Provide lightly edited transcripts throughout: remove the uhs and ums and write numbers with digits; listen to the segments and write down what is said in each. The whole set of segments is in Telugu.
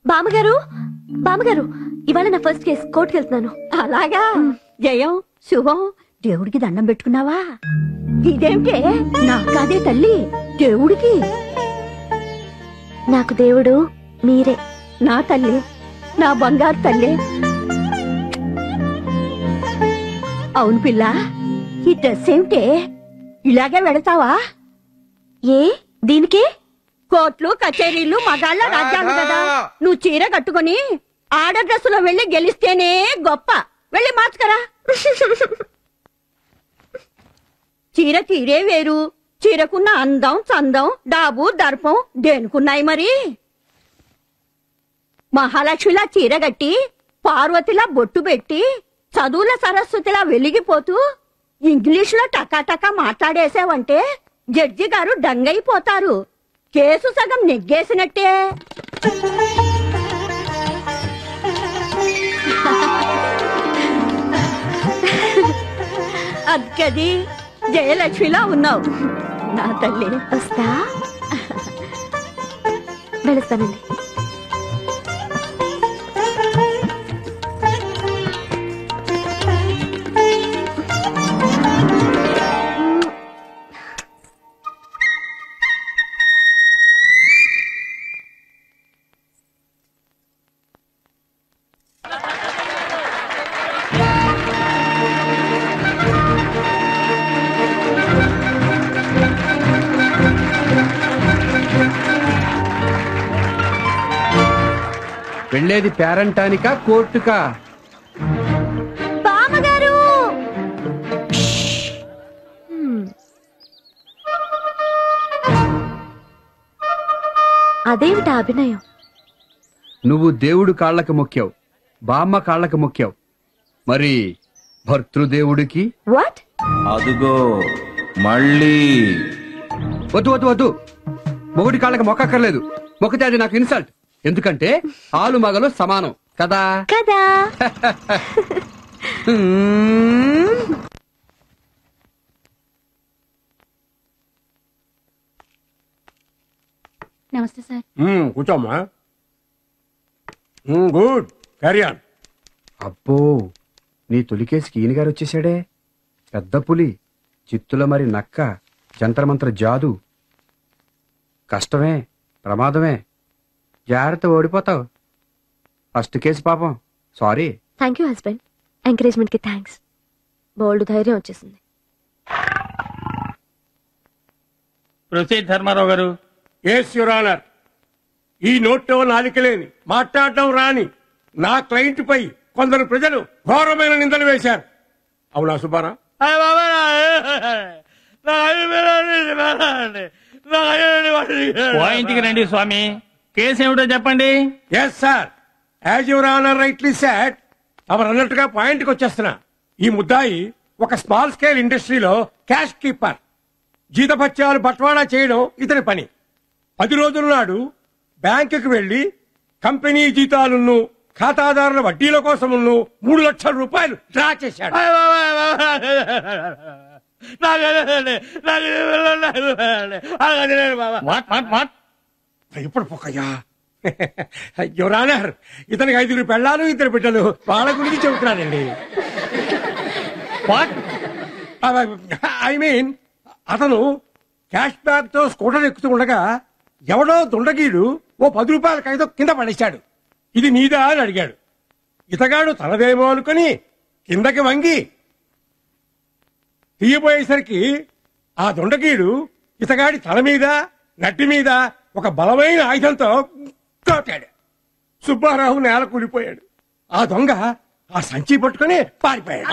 బామ్మగారు బామ్మగారు, ఇవాళ నా ఫస్ట్ కేసు, కోర్టుకి వెళ్తున్నాను. అలాగా? జయం శుభం. దేవుడికి దండం పెట్టుకున్నావా? ఇదేమిటే? నాకు కాదే తల్లి, దేవుడికి. నాకు దేవుడు మీరే. నా తల్లి, నా బంగారు తల్లి. అవును పిల్ల, ఈ డ్రెస్ ఏమిటే? ఇలాగే వెడతావా? ఏ దీనికి? కోర్టులు కచేరీలు మగాళ్ళ రాజ్యాలు కదా. నువ్వు చీర కట్టుకుని ఆడ డ్రెస్సులో వెళ్లి గెలిస్తేనే గొప్ప. వెళ్ళి మార్చుకరా. చీర తీరే వేరు. చీరకున్న అందం చందం డాబు దర్పం దేనికున్నాయి మరి? మహాలక్ష్మిలా చీర గట్టి, పార్వతిలా బొట్టు పెట్టి, చదువుల సరస్వతిలా వెలిగిపోతూ ఇంగ్లీషులో టకాటకా మాట్లాడేసావంటే జడ్జి గారు డంగైపోతారు. కేసు సగం నెగ్గేసినట్టే. అద్గది జయలక్ష్మిలా ఉన్నావు నా తల్లి. వస్తా, వెళుస్తానండి. వెళ్ళేది పేరంటానికా కోర్టుకా? బామ్మగారు, అదేమిటా అభినయం? నువ్వు దేవుడు కాళ్ళకి మొక్కావు, బామ్మ కాళ్ళకి మొక్కావు, మరి భర్తృదేవుడికి? వాట్? అదుగో మళ్ళీ. వద్దు వద్దు వద్దు, మొగుడి కాళ్ళకి మొక్కక్కర్లేదు. మొక్కితే అది నాకు ఇన్సల్ట్. ఎందుకంటే ఆలు మగలు సమానం కదా కదా. నమస్తే సార్. కూర్చోమ్మా. Good, carry on. అబ్బో, నీ తొలికేసికి ఈయన గారు వచ్చేసాడే. పెద్ద పులి, చిత్తుల మరి నక్క, జంతరమంత్ర జాదు. కష్టమే, ప్రమాదమే. జాగ్రత్త, ఓడిపోతావు. ఫస్ట్ కేసు పాపం. Sorry. Thank you husband. Encouragement కి థ్యాంక్స్. బోల్డ్ ధైర్యం వచ్చేసింది. ప్రొసీడ్ ధర్మారావు గారు. Yes your honour. ఈ నోట్లో నాలికలేని, మాట్లాడటం రాని నా క్లయింట్ పై కొందరు ప్రజలు ఘోరమైన నిందలు వేశారు. అవునా సుబ్బారా? పాయింట్కి రండి స్వామి. కేసు ఏమిటో చెప్పండి. Yes sir, as your honour rightly said, our అన్నట్టుగా పాయింట్కి వచ్చేస్తున్నా. ఈ ముద్దాయి ఒక స్మాల్ స్కేల్ ఇండస్ట్రీలో క్యాష్ కీపర్. జీతభత్యాలు బట్వాడా చేయడం ఇతని పని. 10 రోజుల నాడు బ్యాంకుకి వెళ్లి కంపెనీ జీతాలను, ఖాతాదారుల వడ్డీల కోసం 3 లక్షల రూపాయలు డ్రా చేశాడు. ఇప్పుడు పోకయ్యా. యువర్ ఆనర్, ఇతనికి 5 పెళ్ళాలు, 2 బిడ్డలు. వాళ్ళ గురించి చెబుతున్నానండి. ఐ మీన్, అతను క్యాష్ బ్యాగ్ తో స్కూటర్ ఎక్కుతూ ఉండగా ఎవడో దుండగీడు ఓ 10 రూపాయల కాగితం కింద పడేశాడు. ఇది నీదా అని అడిగాడు. ఇతగాడు తనదేమో అనుకుని కిందకి వంగి తీయబోయేసరికి ఆ దుండగీడు ఇతగాడి తల మీద, నట్టి మీద ఒక బలమైన ఆయుధంతో కొట్టాడు. సుబ్బారావు నేల కూలిపోయాడు. ఆ దొంగ ఆ సంచి పట్టుకుని పారిపోయాడు.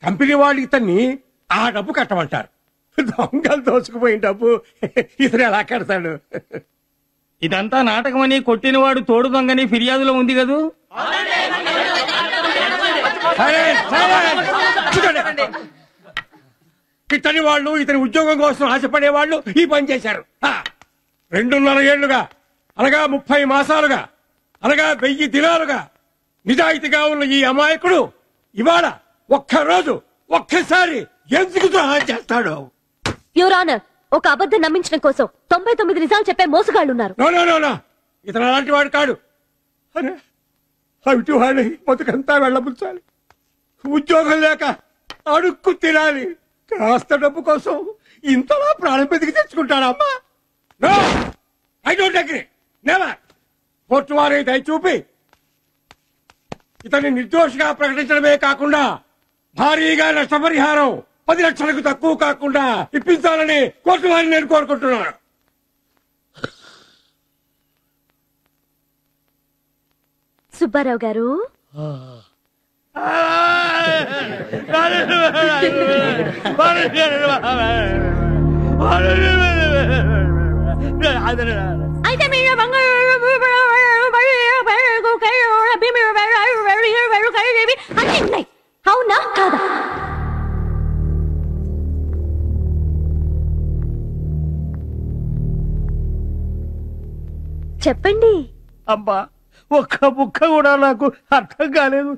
కంపెనీ వాళ్ళు ఇతన్ని ఆ డబ్బు కట్టమంటారు. దొంగలు దోచుకుపోయిన డబ్బు ఇతను ఎలా కడతాడు? ఇదంతా నాటకమని, కొట్టినవాడు తోడు దొంగని ఫిర్యాదులో ఉంది కదూ. ఇతని వాళ్ళు, ఇతని ఉద్యోగం కోసం ఆశపడే వాళ్ళు ఈ పని చేశారు. 2.5 ఏళ్లుగా, అనగా 30 మాసాలుగా, అనగా 1000 దినాలుగా నిజాయితీగా ఉన్న ఈ అమాయకుడు ఇవాళ ఒక్కరోజు ఒక్కసారి ఎందుకు ద్రోహం చేస్తాడు? యువర్ ఆనర్, ఒక అబద్ధం నమ్మించడం కోసం 99 నిజాలు చెప్పే మోసగాళ్లున్నారు. నో నో నో నో, ఇతను అలాంటి వాడు కాడు. అరే అవిటి వాడి బతుకంతా వెళ్ళబుచ్చాలి, ఉద్యోగం లేక అడుక్కు తినాలి, కాస్త డబ్బు కోసం ఇంతలా ప్రాణం పెతికి తెచ్చుకుంటాడమ్మా. No, I don't agree, never. Court వారి దయ చూపి ఇతన్ని నిర్దోషిగా ప్రకటించడమే కాకుండా భారీగా నష్టపరిహారం 10 లక్షలకు తక్కువ కాకుండా ఇప్పించాలని కోర్టు వారిని నేను కోరుకుంటున్నాను. సుబ్బారావు గారు, అయితే మీరు అవునా కాదా? చెప్పండి. అబ్బా, ఒక్క ముక్క కూడా నాకు అర్థం కాలేదు.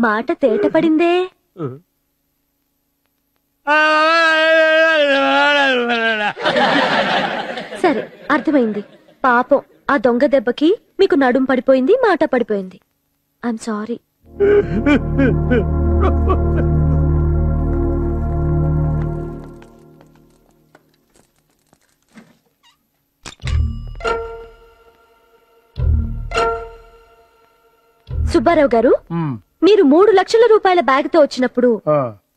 మాట తేట పడిందే. సరే, అర్థమైంది. పాపం ఆ దొంగ దెబ్బకి మీకు నడుం పడిపోయింది, మాట పడిపోయింది. I'm sorry. సుబ్బారావు గారు, మీరు 3 లక్షల రూపాయల బ్యాగ్ తో వచ్చినప్పుడు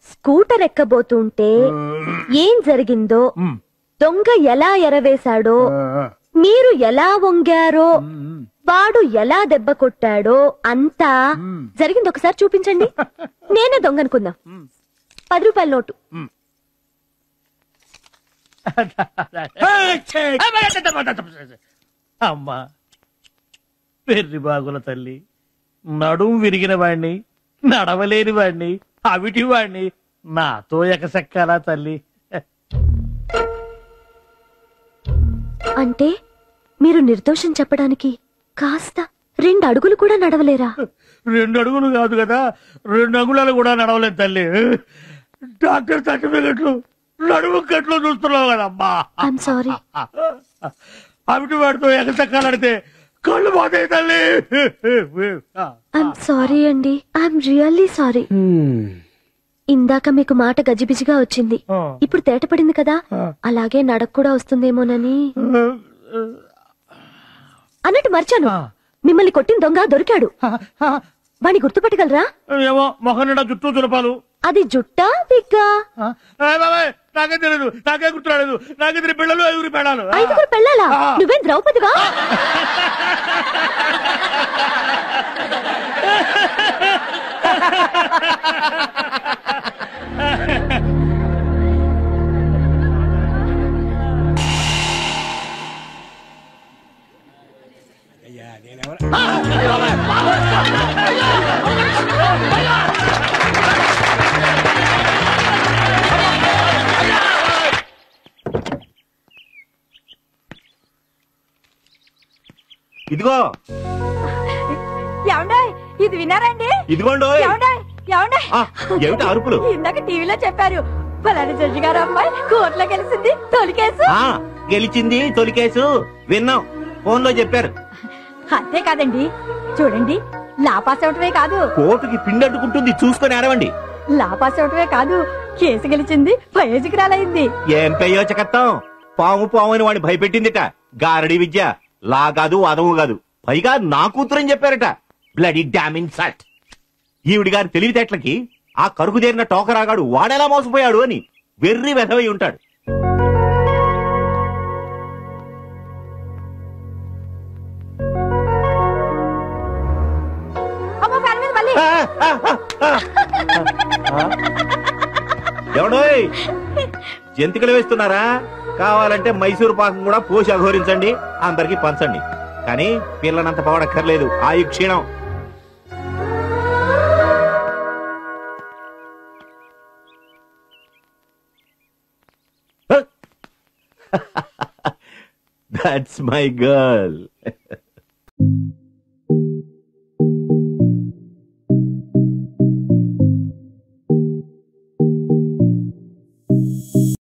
స్కూటర్ ఎక్కబోతుంటే ఏం జరిగిందో, దొంగ ఎలా ఎరవేశాడో, మీరు ఎలా వంగారో, వాడు ఎలా దెబ్బ కొట్టాడో అంతా జరిగింది ఒకసారి చూపించండి. నేనే దొంగ అనుకుందాం. 10 రూపాయల నోటు. అమ్మా, పెర్రి బాగుల తల్లి, నడుం విరిగిన వాణ్ణి, నడవలేని వాణ్ణి, అవిటి వాణ్ణి నాతో ఎకసెక్కాలా తల్లి? అంటే మీరు నిర్దోషం చెప్పడానికి కాస్త 2 అడుగులు కూడా నడవలేరా? 2 అడుగులు కాదు కదా, 2 అంగుళాలు కూడా నడవలేదు తల్లి. డాక్టర్ సర్టిఫికెట్లు నడుము కట్లు చూస్తున్నావు కదమ్మా. I'm sorry. అవిటి వాడితో ఎగసెక్కాలంటే కళ్ళు పోతాయి తల్లి. ఐఎమ్ సారీ అండి, ఐఎమ్ రియల్లీ సారీ. ఇందాక మీకు మాట గజిబిజిగా వచ్చింది, ఇప్పుడు తేట పడింది కదా, అలాగే నడక కూడా వస్తుందేమోనని. అన్నట్టు మర్చాను, మిమ్మల్ని కొట్టిన దొంగ దొరికాడు. వాణ్ణి గుర్తుపట్టగలరా? ఏమో, మొహం నిండా జుట్టు తులపాలు. అది జుట్టా విగ్గా? నాకే తెలియదు, నాకే గుర్తురాలేదు. నాకు 5 పిల్లలు, 5 పెళ్ళాలు. 5 పెళ్ళాలా? నువ్వేం ద్రౌపదిగా? ఇదిగో ఏమండాయ్, ఇది విన్నారండి? ఇదిగోండి. ఏమిటి అరుపులు? ఇందాక టీవీలో చెప్పారు, ఫలానా జడ్జి గారు అమ్మాయి కోర్టులో గెలిచింది, తొలికేసు. గెలిచింది, తొలికేసు విన్నాం, ఫోన్ లో చెప్పారు. అంతే కాదండి, చూడండి, లాపాస్ అవటమే కాదు, కోర్టుకి పిండట్టుకుంటుంది, చూసుకొని ఆడవండి. లాపాస్ అవటమే కాదు, కేసు గెలిచింది, ప్రయోజకురాలైంది. ఏం ప్రయోజకత్వం? పాము పాము అని వాడిని భయపెట్టిందిట. గారడి విద్య, లా కాదు, వాదము కాదు. పైగా నా కూతురని చెప్పారట. బ్లడీ డామింగ్ సట్. ఈవిడి గారి తెలివితేటలకి ఆ కరుకు చేరిన టోకరాగాడు వాడెలా మోసపోయాడు అని వెర్రి వెధవై ఉంటాడు. ఎవడోయ్, జంతికలు వేస్తున్నారా? కావాలంటే మైసూరు పాకం కూడా పోసి అఘోరించండి, అందరికి పంచండి. కానీ పిల్లనంత పవడక్కర్లేదు, ఆయు క్షీణం. That's my girl.